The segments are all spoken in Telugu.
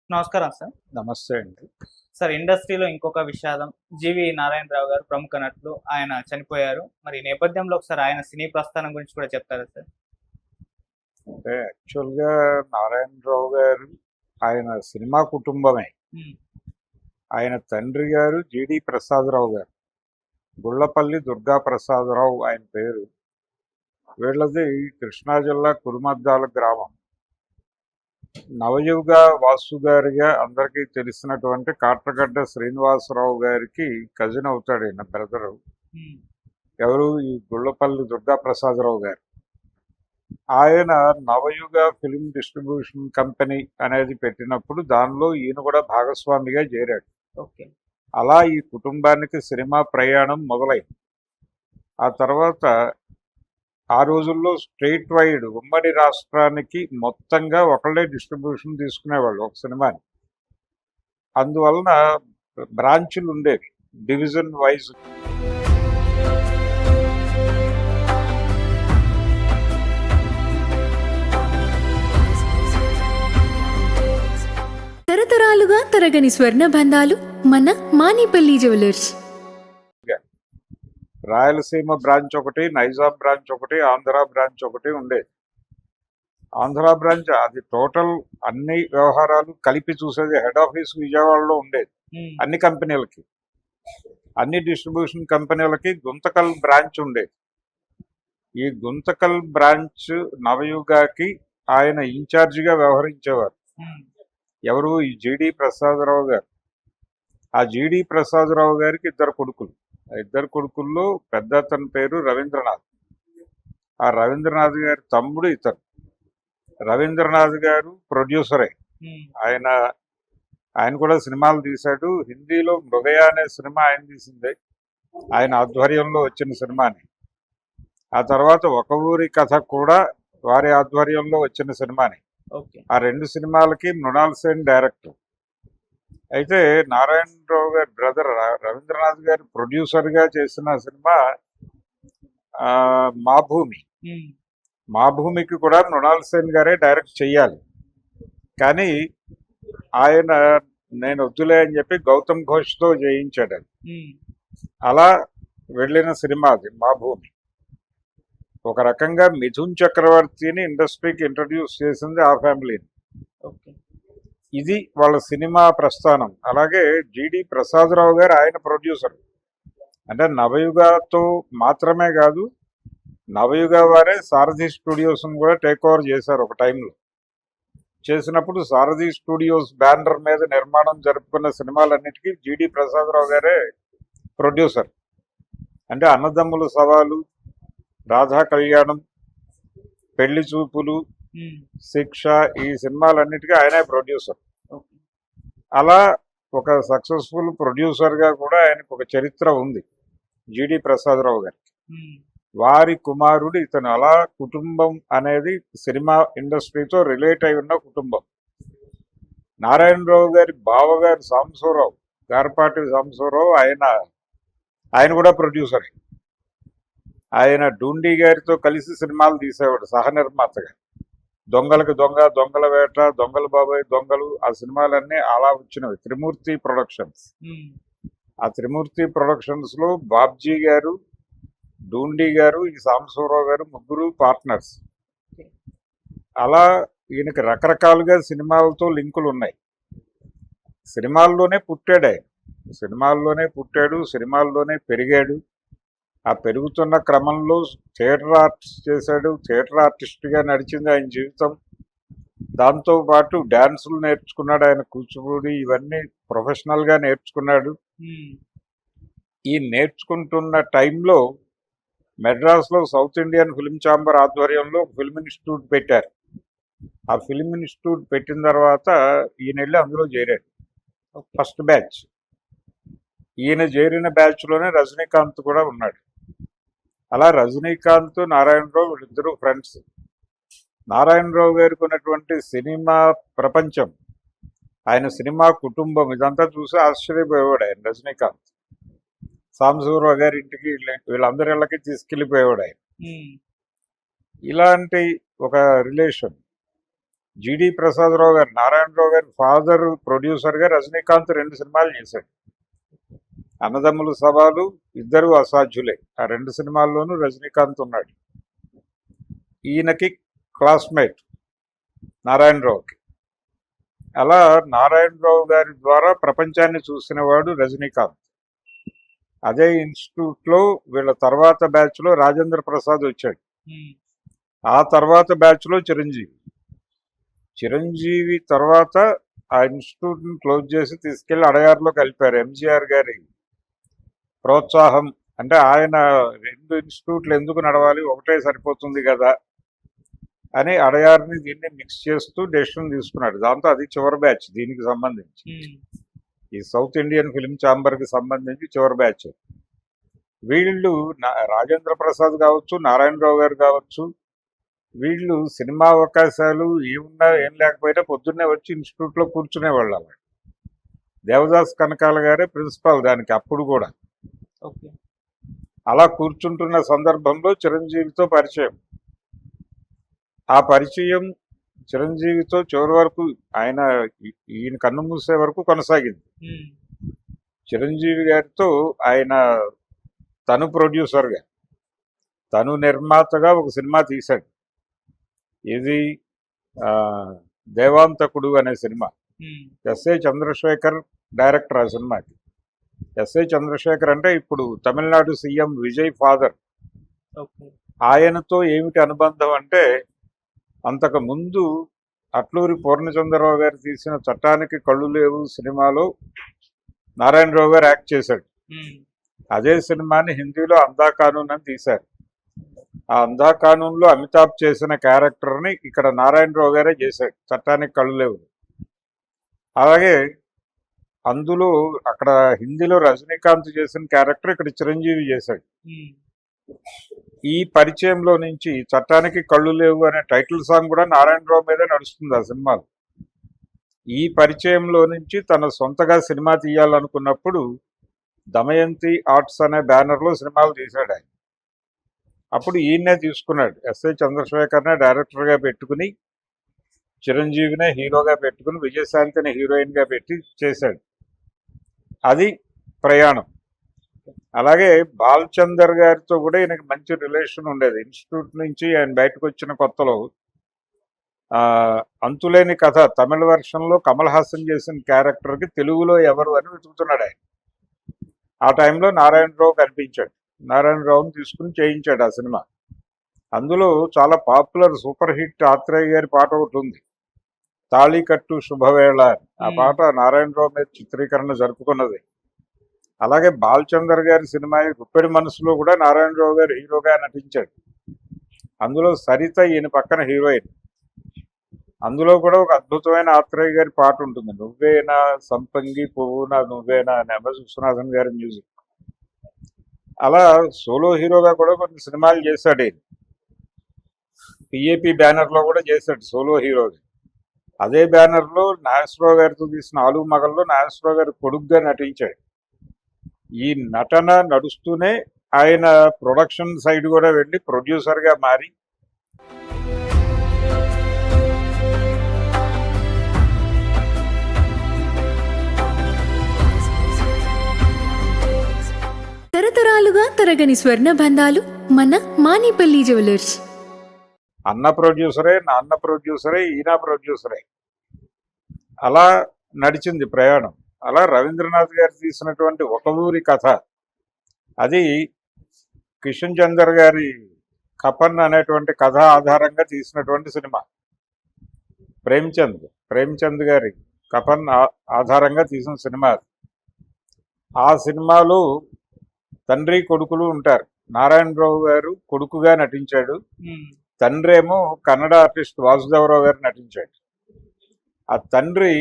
నమస్కారం సార్. నమస్తే అండి. సార్ ఇండస్ట్రీలో ఇంకొక విషాదం. 'జీవి నారాయణరావు' గారు ప్రముఖ నటులు. ఆయన చనిపోయారు. మరి ఈ నేపథ్యంలో ఒకసారి ఆయన సినీ ప్రస్థానం గురించి కూడా చెప్తారా సార్? అంటే యాక్చువల్‌గా నారాయణరావు గారు ఆయన సినిమా కుటుంబమే. హ్మ్. ఆయన తండ్రి గారు జీడీ ప్రసాదరావు గారు. గుళ్ళపల్లి దుర్గా ప్రసాదరావు ఆయన పేరు. వీళ్ళది కృష్ణా జిల్లా కురుమద్దాల గ్రామం. నవయుగ వాసు గారిగా అందరికీ తెలిసినటువంటి కాట్రగడ్డ శ్రీనివాసరావు గారికి కజిన్ అవుతాడు ఈయన బ్రదరు. హ్మ్. ఎవరు? ఈ గుళ్ళపల్లి దుర్గా ప్రసాదరావు గారు. ఆయన నవయుగ ఫిలిం డిస్ట్రిబ్యూషన్ కంపెనీ అనేది పెట్టినప్పుడు దానిలో ఈయన కూడా భాగస్వామిగా చేరాడు. ఓకే. అలా ఈ కుటుంబానికి సినిమా ప్రయాణం మొదలైంది. ఆ తర్వాత ఆ రోజుల్లో స్టేట్ వైడ్ ఉమ్మడి రాష్ట్రానికి మొత్తంగా ఒకళ్ళే డిస్ట్రిబ్యూషన్ తీసుకునేవాళ్ళు ఒక సినిమాని. అందువలన బ్రాంచులు ఉండేవి, డివిజన్ వైజ్. తరతరాలుగా తరగని స్వర్ణ బంధాలు మన మానిపల్లి జ్యువెలర్స్. రాయలసీమ బ్రాంచ్ ఒకటి, నైజాం బ్రాంచ్ ఒకటి, ఆంధ్ర బ్రాంచ్ ఒకటి ఉండేది. ఆంధ్ర బ్రాంచ్ అది టోటల్ అన్ని వ్యవహారాలు కలిపి చూసేది. హెడ్ ఆఫీస్ విజయవాడలో ఉండేది. హ్మ్. అన్ని కంపెనీలకి, అన్ని డిస్ట్రిబ్యూషన్ కంపెనీలకి గుంతకల్ బ్రాంచ్ ఉండేది. ఈ గుంతకల్ బ్రాంచ్ నవయుగాకి ఆయన ఇన్ఛార్జిగా వ్యవహరించేవారు. హ్మ్. ఎవరు? ఈ జీడీ ప్రసాదరావు గారు. ఆ జీడీ ప్రసాదరావు గారికి ఇద్దరు కొడుకులు. ఆ ఇద్దరు కొడుకుల్లో పెద్ద అతని పేరు రవీంద్రనాథ్. ఆ రవీంద్రనాథ్ గారి తమ్ముడు ఇతను. రవీంద్రనాథ్ గారు ప్రొడ్యూసరే. హ్మ్. ఆయన కూడా సినిమాలు తీశాడు. హిందీలో మృగయ అనే సినిమా ఆయన తీసిందే, ఆయన ఆధ్వర్యంలో వచ్చిన సినిమాని. ఆ తర్వాత ఒక ఊరి కథ కూడా వారి ఆధ్వర్యంలో వచ్చిన సినిమాని. ఓకే. ఆ రెండు సినిమాలకి మృణాల్ సేన్ డైరెక్టర్. అయితే నారాయణరావు గారి బ్రదర్ రవీంద్రనాథ్ గారి ప్రొడ్యూసర్గా చేసిన సినిమా మా భూమి. హ్మ్. మా భూమికి కూడా మృణాల్ సేన్ గారే డైరెక్ట్ చెయ్యాలి. కానీ ఆయన నేను వద్దులే అని చెప్పి గౌతమ్ ఘోష్తో చేయించాడు అది. హ్మ్. అలా వెళ్ళిన సినిమా అది మా భూమి. ఒక రకంగా మిథున్ చక్రవర్తిని ఇండస్ట్రీకి ఇంట్రడ్యూస్ చేసింది ఆ ఫ్యామిలీని. ఓకే. ఇది వాళ్ళ సినిమా ప్రస్థానం. అలాగే జీడి ప్రసాదరావు గారు ఆయన ప్రొడ్యూసర్. అంటే నవయుగతో మాత్రమే కాదు, నవయుగ వారే సారథి స్టూడియోస్ని కూడా టేక్ ఓవర్ చేశారు ఒక టైంలో. చేసినప్పుడు సారథి స్టూడియోస్ బ్యానర్ మీద నిర్మాణం జరుపుకున్న సినిమాలన్నిటికీ జీడి ప్రసాదరావు గారే ప్రొడ్యూసర్. అంటే అన్నదమ్ముల సవాలు, రాధా కళ్యాణం, పెళ్లి చూపులు, హ్మ్. శిక్ష, ఈ సినిమాలన్నిటికీ ఆయనే ప్రొడ్యూసర్. ఓకే. అలా ఒక సక్సెస్ఫుల్ ప్రొడ్యూసర్గా కూడా ఆయనకు ఒక చరిత్ర ఉంది జీడి ప్రసాదరావు గారికి. హ్మ్. వారి కుమారుడు ఇతను. అలా కుటుంబం అనేది సినిమా ఇండస్ట్రీతో రిలేట్ అయి ఉన్న కుటుంబం. నారాయణరావు గారి బావగారు సాంబశివరావు, గారపాటి సాంబశివరావు, ఆయన కూడా ప్రొడ్యూసరే. ఆయన డూండి గారితో కలిసి సినిమాలు తీసేవాడు సహ నిర్మాతగా. దొంగలకు దొంగ, దొంగల వేట, దొంగల బాబాయ్, దొంగలు, ఆ సినిమాలన్నీ అలా వచ్చినవి. త్రిమూర్తి ప్రొడక్షన్స్. హ్మ్. ఆ త్రిమూర్తి ప్రొడక్షన్స్ లో బాబ్జీ గారు, డూండి గారు, ఈ సాంబశివరావు గారు ముగ్గురు పార్ట్నర్స్. అలా ఈయనకి రకరకాలుగా సినిమాలతో లింకులు ఉన్నాయి. సినిమాల్లోనే పుట్టాడు ఆయన. సినిమాల్లోనే పుట్టాడు, సినిమాల్లోనే పెరిగాడు. ఆ పెరుగుతున్న క్రమంలో థియేటర్ ఆర్టిస్ట్ చేశాడు. థియేటర్ ఆర్టిస్ట్గా నడిచింది ఆయన జీవితం. దాంతోపాటు డ్యాన్సులు నేర్చుకున్నాడు ఆయన. కూచిపూడి ఇవన్నీ ప్రొఫెషనల్గా నేర్చుకున్నాడు. హ్మ్. ఈ నేర్చుకుంటున్న టైంలో మెడ్రాస్లో సౌత్ ఇండియన్ ఫిల్మ్ ఛాంబర్ ఆధ్వర్యంలో ఫిల్మ్ ఇన్స్టిట్యూట్ పెట్టారు. ఆ ఫిల్మ్ ఇన్స్టిట్యూట్ పెట్టిన తర్వాత ఈయన వెళ్ళి అందులో చేరాడు. ఓకే. First batch. ఈయన చేరిన బ్యాచ్లోనే రజనీకాంత్ కూడా ఉన్నాడు. అలా రజనీకాంత్, నారాయణరావు వీళ్ళిద్దరూ ఫ్రెండ్స్. నారాయణరావు గారికి ఉన్నటువంటి సినిమా ప్రపంచం, ఆయన సినిమా కుటుంబం, ఇదంతా చూసి ఆశ్చర్యపోయేవాడు ఆయన. రజనీకాంత్ సాంబశివరావు గారి ఇంటికి వీళ్ళందరి ఇళ్ళకి తీసుకెళ్ళిపోయేవాడు ఆయన. హ్మ్. ఇలాంటి ఒక రిలేషన్. జిడి ప్రసాదరావు గారు, నారాయణరావు గారి ఫాదర్ ప్రొడ్యూసర్గా రజనీకాంత్ 2 సినిమాలు చేశాడు. అన్నదమ్ముల సవాలు, ఇద్దరు అసాధ్యులే. ఆ 2 సినిమాల్లోనూ రజనీకాంత్ ఉన్నాడు. ఈయనకి క్లాస్మేట్ నారాయణరావుకి. అలా నారాయణరావు గారి ద్వారా ప్రపంచాన్ని చూసినవాడు రజనీకాంత్. అదే ఇన్స్టిట్యూట్లో వీళ్ళ తర్వాత బ్యాచ్లో రాజేంద్ర ప్రసాద్ వచ్చాడు. ఆ తర్వాత బ్యాచ్లో చిరంజీవి తర్వాత ఆ ఇన్స్టిట్యూట్ని క్లోజ్ చేసి తీసుకెళ్లి అడయార్లో కలిపారు. ఎంజీఆర్ గారి ప్రోత్సాహం అంటే ఆయన 2 ఇన్స్టిట్యూట్లు ఎందుకు నడవాలి, ఒకటే సరిపోతుంది కదా అని అడయార్ని దీన్ని మిక్స్ చేస్తూ డెసిషన్ తీసుకున్నాడు. దాంతో అది చివరి బ్యాచ్ దీనికి సంబంధించి, ఈ సౌత్ ఇండియన్ ఫిల్మ్ ఛాంబర్కి సంబంధించి చివరి బ్యాచ్. వీళ్ళు రాజేంద్ర ప్రసాద్ కావచ్చు, నారాయణరావు గారు కావచ్చు, వీళ్ళు సినిమా అవకాశాలు ఏమున్నా ఏం లేకపోయినా పొద్దున్నే వచ్చి ఇన్స్టిట్యూట్లో కూర్చునేవాళ్ళు. అలా దేవదాస్ కనకాల గారే ప్రిన్సిపాల్ దానికి అప్పుడు కూడా. అలా కూర్చుంటున్న సందర్భంలో చిరంజీవితో పరిచయం. ఆ పరిచయం చిరంజీవితో చివరి వరకు ఈయన కన్ను మూసే వరకు కొనసాగింది. చిరంజీవి గారితో ఆయన తను ప్రొడ్యూసర్గా, తను నిర్మాతగా ఒక సినిమా తీశాడు. ఇది దేవాంతకుడు అనే సినిమా. ఎస్ఏ చంద్రశేఖర్ డైరెక్టర్ ఆ సినిమాకి. ఎస్ఏ చంద్రశేఖర్ అంటే ఇప్పుడు తమిళనాడు సీఎం విజయ్ ఫాదర్. ఆయనతో ఏమిటి అనుబంధం అంటే, అంతకు ముందు అట్లూరి పూర్ణచంద్రరావు గారు తీసిన చట్టానికి కళ్ళు లేవు సినిమాలో నారాయణరావు గారు యాక్ట్ చేశాడు. అదే సినిమాని హిందీలో అందా కానూన్ అని తీశారు. ఆ అందా కానూన్లో అమితాబ్ చేసిన క్యారెక్టర్ని ఇక్కడ నారాయణరావు గారే చేశాడు, చట్టానికి కళ్ళు లేవు. అలాగే అందులో అక్కడ హిందీలో రజనీకాంత్ చేసిన క్యారెక్టర్ ఇక్కడ చిరంజీవి చేశాడు. ఈ పరిచయంలో నుంచి చట్టానికి కళ్ళు లేవు అనే టైటిల్ సాంగ్ కూడా నారాయణరావు మీదే నడుస్తుంది ఆ సినిమాలో. ఈ పరిచయంలో నుంచి తన సొంతగా సినిమా తీయాలనుకున్నప్పుడు దమయంతి ఆర్ట్స్ అనే బ్యానర్లో సినిమాలు తీశాడు ఆయన. అప్పుడు ఈయన్నే తీసుకున్నాడు. ఎస్ఐ చంద్రశేఖర్నే డైరెక్టర్గా పెట్టుకుని, చిరంజీవినే హీరోగా పెట్టుకుని, విజయశాంతిని హీరోయిన్గా పెట్టి చేశాడు. అది ప్రయాణం. అలాగే బాలచందర్ గారితో కూడా ఈయనకి మంచి రిలేషన్ ఉండేది. ఇన్స్టిట్యూట్ నుంచి ఆయన బయటకు వచ్చిన కొత్తలో అంతులేని కథ తమిళ వెర్షన్లో కమల్ హాసన్ చేసిన క్యారెక్టర్కి తెలుగులో ఎవరు అని వెతుకుతున్నాడు ఆయన. ఆ టైంలో నారాయణరావు కనిపించాడు. నారాయణరావుని తీసుకుని చేయించాడు ఆ సినిమా. అందులో చాలా పాపులర్ సూపర్ హిట్ ఆత్రేయ గారి పాట ఒకటి ఉంది, తాళికట్టు శుభవేళ. ఆ పాట నారాయణరావు మీద చిత్రీకరణ జరుపుకున్నది. అలాగే బాలచందర్ గారి సినిమా గుప్పెడి మనసులో కూడా నారాయణరావు గారు హీరోగా నటించాడు. అందులో సరిత ఈయన పక్కన హీరోయిన్. అందులో కూడా ఒక అద్భుతమైన ఆత్రేయ గారి పాట ఉంటుంది, నువ్వేనా సంపంగి పువ్వునా నువ్వేనా అని, ఎంఎస్ విశ్వనాథన్ గారి మ్యూజిక్. అలా సోలో హీరోగా కూడా కొన్ని సినిమాలు చేశాడు ఈయన. పిఏపి బ్యానర్లో కూడా చేశాడు సోలో హీరోగా. అదే బ్యానర్లో నాగేశ్వరరావు గారితో తీసిన ఆలు మగల్లో నాగేశ్వరరావు గారి కొడుకుగా నటించాడు. ఈ నటన నడుస్తూనే ఆయన ప్రొడక్షన్ సైడ్ కూడా వెళ్ళి ప్రొడ్యూసర్గా మారి తరతరాలుగా తరగని స్వర్ణ బంధాలు మన మానిపల్లి జ్యువెలర్స్. అన్న ప్రొడ్యూసరే, నాన్న ప్రొడ్యూసరే, ఈయన ప్రొడ్యూసరే. అలా నడిచింది ప్రయాణం. అలా రవీంద్రనాథ్ గారు తీసినటువంటి ఒక ఊరి కథ, అది కిషన్ చందర్ గారి కపన్ అనేటువంటి కథ ఆధారంగా తీసినటువంటి సినిమా. ప్రేమ్చంద్ గారి కపన్ ఆధారంగా తీసిన సినిమా. ఆ సినిమాలో తండ్రి కొడుకులు ఉంటారు. నారాయణరావు గారు కొడుకుగా నటించాడు, తండ్రి ఏమో కన్నడ ఆర్టిస్ట్ వాసుదేవరావు గారు నటించాడు. ఆ తండ్రి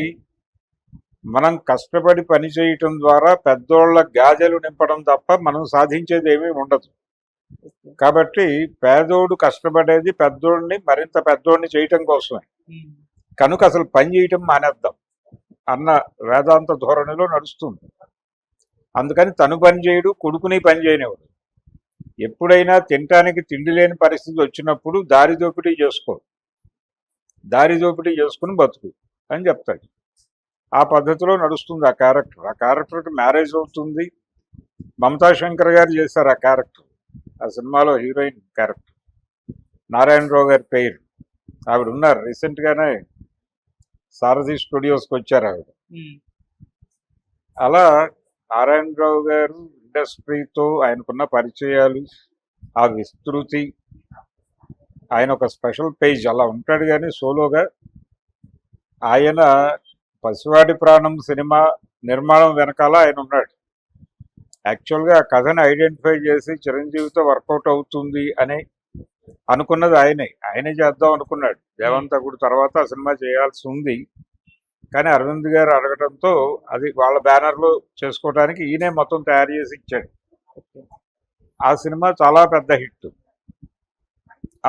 మనం కష్టపడి పని చేయటం ద్వారా పెద్దోళ్ళ గాజలు నింపడం తప్ప మనం సాధించేది ఏమీ ఉండదు. కాబట్టి పేదోడు కష్టపడేది పెద్దోడిని మరింత పెద్దోడిని చేయటం కోసమే. కనుక అసలు పని చేయటం మానేద్దాం అన్న వేదాంత ధోరణిలో నడుస్తుంది. అందుకని తను పని చేయడు, కొడుకుని పని చేయనివాడు. ఎప్పుడైనా తినటానికి తిండి లేని పరిస్థితి వచ్చినప్పుడు దారి దోపిడీ చేసుకో. దారి దోపిడీ చేసుకుని బతుకు అని చెప్తాడు. ఆ పద్ధతిలో నడుస్తుంది ఆ క్యారెక్టర్. ఆ క్యారెక్టర్కి మ్యారేజ్ అవుతుంది. మమతా శంకర్ గారు చేశారు ఆ క్యారెక్టర్. ఆ సినిమాలో హీరోయిన్ క్యారెక్టర్ నారాయణరావు గారి పేరు. ఆవిడ ఉన్నారు, రీసెంట్గానే సారథి స్టూడియోస్కి వచ్చారు ఆవిడ. ఉమ్, అలా నారాయణరావు గారు ఇండస్ట్రీతో ఆయనకున్న పరిచయాలు, ఆ విస్తృతి, ఆయన ఒక స్పెషల్ పేజ్ అలా ఉంటాడు. కానీ సోలోగా ఆయన పసివాడి ప్రాణం సినిమా నిర్మాణం వెనకాల ఆయన ఉన్నాడు. యాక్చువల్గా ఆ కథని ఐడెంటిఫై చేసి చిరంజీవితో వర్కౌట్ అవుతుంది అని అనుకున్నది ఆయనే చేద్దాం అనుకున్నాడు. దేవంతకుడు తర్వాత ఆ సినిమా చేయాల్సి ఉంది, కానీ అరవింద్ గారు అడగడంతో అది వాళ్ళ బ్యానర్లో చేసుకోవడానికి ఈయనే మొత్తం తయారు చేసి ఇచ్చాడు. ఓకే. ఆ సినిమా చాలా పెద్ద హిట్.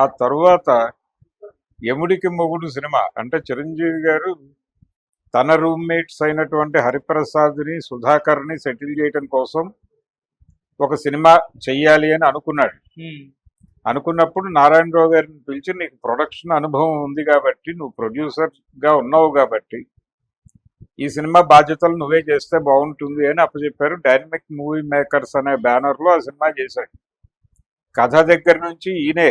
ఆ తరువాత యముడికి మొగుడు సినిమా అంటే చిరంజీవి గారు తన రూమ్మేట్స్ అయినటువంటి హరిప్రసాద్ని, సుధాకర్ని సెటిల్ చేయడం కోసం ఒక సినిమా చెయ్యాలి అని అనుకున్నాడు. ఉమ్, అనుకున్నప్పుడు నారాయణరావు గారిని పిలిచి, నీకు ప్రొడక్షన్ అనుభవం ఉంది కాబట్టి, నువ్వు ప్రొడ్యూసర్గా ఉన్నావు కాబట్టి ఈ సినిమా బాధ్యతలు నువ్వే చేస్తే బాగుంటుంది అని అప్పచెప్పారు. డైనమిక్ మూవీ మేకర్స్ అనే బ్యానర్లో ఆ సినిమా చేశాడు. కథ దగ్గర నుంచి ఈయనే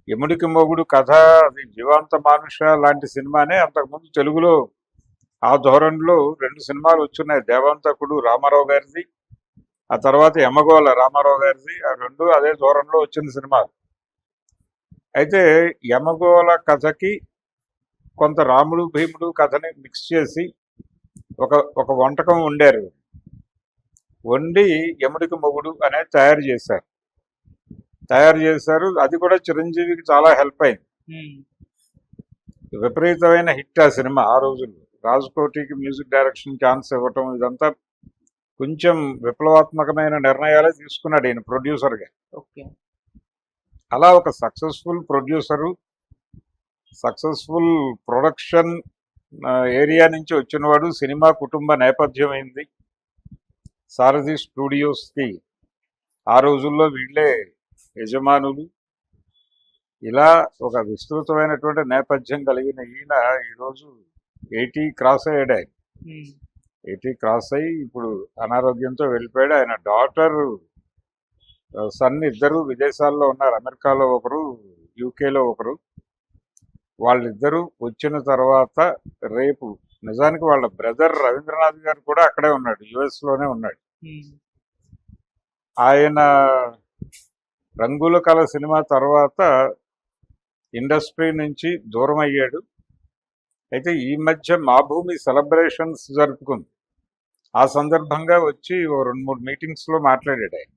యముడికి మొగుడు కథ, అది జీవాంత మానుష లాంటి సినిమానే. అంతకుముందు తెలుగులో ఆ ధోరణిలో 2 సినిమాలు వచ్చున్నాయి, దేవాంతకుడు రామారావు గారిది, ఆ తర్వాత యమగోళ రామారావు గారిది. ఆ 2 అదే ధోరణిలో వచ్చిన సినిమాలు. అయితే యమగోళ కథకి కొంత రాముడు భీముడు కథని మిక్స్ చేసి ఒక వంటకం వండారు. వండి యముడికి మొగుడు అనేది తయారు చేశారు. అది కూడా చిరంజీవికి చాలా హెల్ప్ అయింది. ఉమ్, విపరీతమైన హిట్ ఆ సినిమా ఆ రోజుల్లో. రాజ్కోటికి మ్యూజిక్ డైరెక్షన్ ఛాన్స్ ఇవ్వటం, ఇదంతా కొంచెం విప్లవాత్మకమైన నిర్ణయాలే తీసుకున్నాడు ఈయన ప్రొడ్యూసర్గా. ఓకే. అలా ఒక successful producer, successful production area నుంచి వచ్చినవాడు. సినిమా కుటుంబ నేపథ్యం అయింది. సారథి స్టూడియోస్కి ఆ రోజుల్లో వీళ్ళే యజమానులు. ఇలా ఒక విస్తృతమైనటువంటి నేపథ్యం కలిగిన ఈయన ఈరోజు 80 క్రాస్ అయ్యాడు. ఆయన ఉమ్, 80 క్రాస్ అయ్యి ఇప్పుడు అనారోగ్యంతో వెళ్ళిపోయాడు. ఆయన డాటర్ సన్ ఇద్దరు విదేశాల్లో ఉన్నారు, అమెరికాలో ఒకరు, యూకేలో ఒకరు. వాళ్ళిద్దరూ వచ్చిన తర్వాత రేపు నిజానికి వాళ్ళ బ్రదర్ రవీంద్రనాథ్ గారు కూడా అక్కడే ఉన్నాడు, యుఎస్లోనే ఉన్నాడు. ఉమ్, ఆయన రంగుల కళ సినిమా తర్వాత ఇండస్ట్రీ నుంచి దూరం అయ్యాడు. అయితే ఈ మధ్య మా భూమి సెలబ్రేషన్స్ జరుపుకుంది. ఆ సందర్భంగా వచ్చి ఓ 2-3 మీటింగ్స్లో మాట్లాడాడు ఆయన.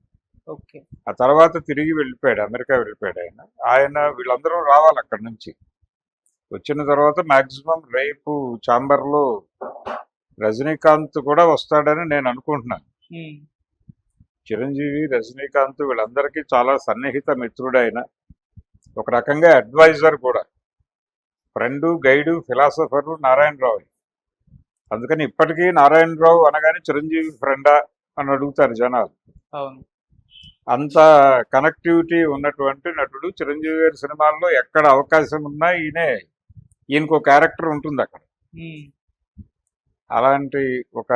ఓకే. ఆ తర్వాత తిరిగి వెళ్ళిపోయాడు, అమెరికా వెళ్ళిపోయాడు. ఆయన వీళ్ళందరూ రావాలి అక్కడి నుంచి. వచ్చిన తర్వాత మ్యాక్సిమం రేపు ఛాంబర్లో రజనీకాంత్ కూడా వస్తాడని నేను అనుకుంటున్నాను. ఉమ్, చిరంజీవి, రజనీకాంత్ వీళ్ళందరికీ చాలా సన్నిహిత మిత్రుడు ఆయన. ఒక రకంగా అడ్వైజర్ కూడా, ఫ్రెండు, గైడు, ఫిలాసఫరు నారాయణరావు. అందుకని ఇప్పటికీ నారాయణరావు అనగానే చిరంజీవి ఫ్రెండా అని అడుగుతారు జనాలు. అవును. అంత కనెక్టివిటీ ఉన్నటువంటి నటుడు. చిరంజీవి గారి సినిమాల్లో ఎక్కడ అవకాశం ఉన్నా ఈయనకు క్యారెక్టర్ ఉంటుంది అక్కడ. ఉమ్, అలాంటి ఒక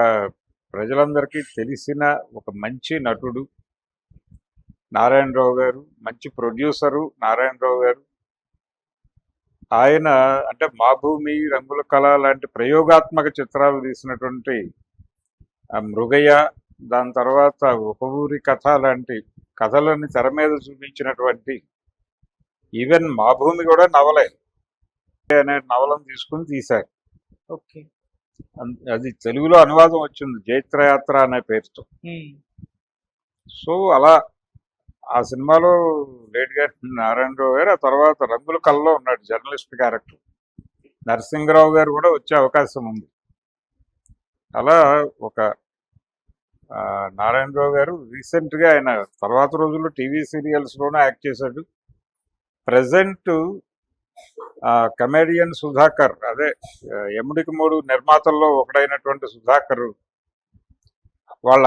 ప్రజలందరికీ తెలిసిన ఒక మంచి నటుడు నారాయణరావు గారు. మంచి ప్రొడ్యూసరు నారాయణరావు గారు. ఆయన అంటే మా భూమి, రంగుల కళ లాంటి ప్రయోగాత్మక చిత్రాలు తీసినటువంటి మృగయ్య, దాని తర్వాత ఒక ఊరి కథ లాంటి కథలని తెర మీద చూపించినటువంటి, ఈవెన్ మా భూమి కూడా నవలే అనే నవలను తీసుకుని తీశారు. ఓకే. అది తెలుగులో అనువాదం వచ్చింది, జైత్రయాత్ర అనే పేరుతో. ఉమ్, సో అలా ఆ సినిమాలో లేట్గా నారాయణరావు గారు. ఆ తర్వాత రంగుల కళలో ఉన్నాడు జర్నలిస్ట్ క్యారెక్టర్. నరసింహరావు గారు కూడా వచ్చే అవకాశం ఉంది. అలా ఒక నారాయణరావు గారు రీసెంట్గా ఆయన తర్వాత రోజుల్లో టీవీ సీరియల్స్లోనే యాక్ట్ చేశాడు. ప్రజెంట్ కమెడియన్ సుధాకర్, అదే యముడికి మూడు నిర్మాతల్లో ఒకడైనటువంటి సుధాకర్, వాళ్ళ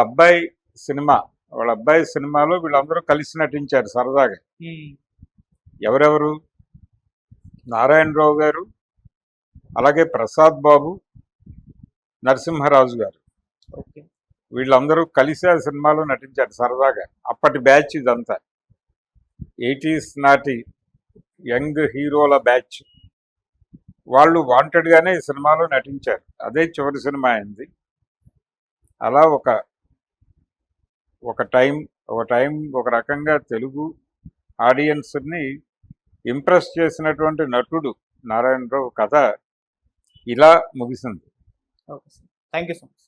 అబ్బాయి సినిమాలో వీళ్ళందరూ కలిసి నటించారు సరదాగా. ఉమ్, ఎవరెవరు? నారాయణరావు గారు, అలాగే ప్రసాద్ బాబు, నరసింహరాజు గారు, ఓకే. వీళ్ళందరూ కలిసి ఆ సినిమాలో నటించారు సరదాగా. అప్పటి బ్యాచ్ ఇదంతా, 80s నాటి యంగ్ హీరోల బ్యాచ్. వాళ్ళు వాంటెడ్గానే ఈ సినిమాలో నటించారు. అదే చివరి సినిమా అయింది. అలా ఒక టైం ఒక రకంగా తెలుగు ఆడియన్స్ని ఇంప్రెస్ చేసినటువంటి నటుడు నారాయణరావు కథ ఇలా ముగిసింది. Okay sir. Thank you so much.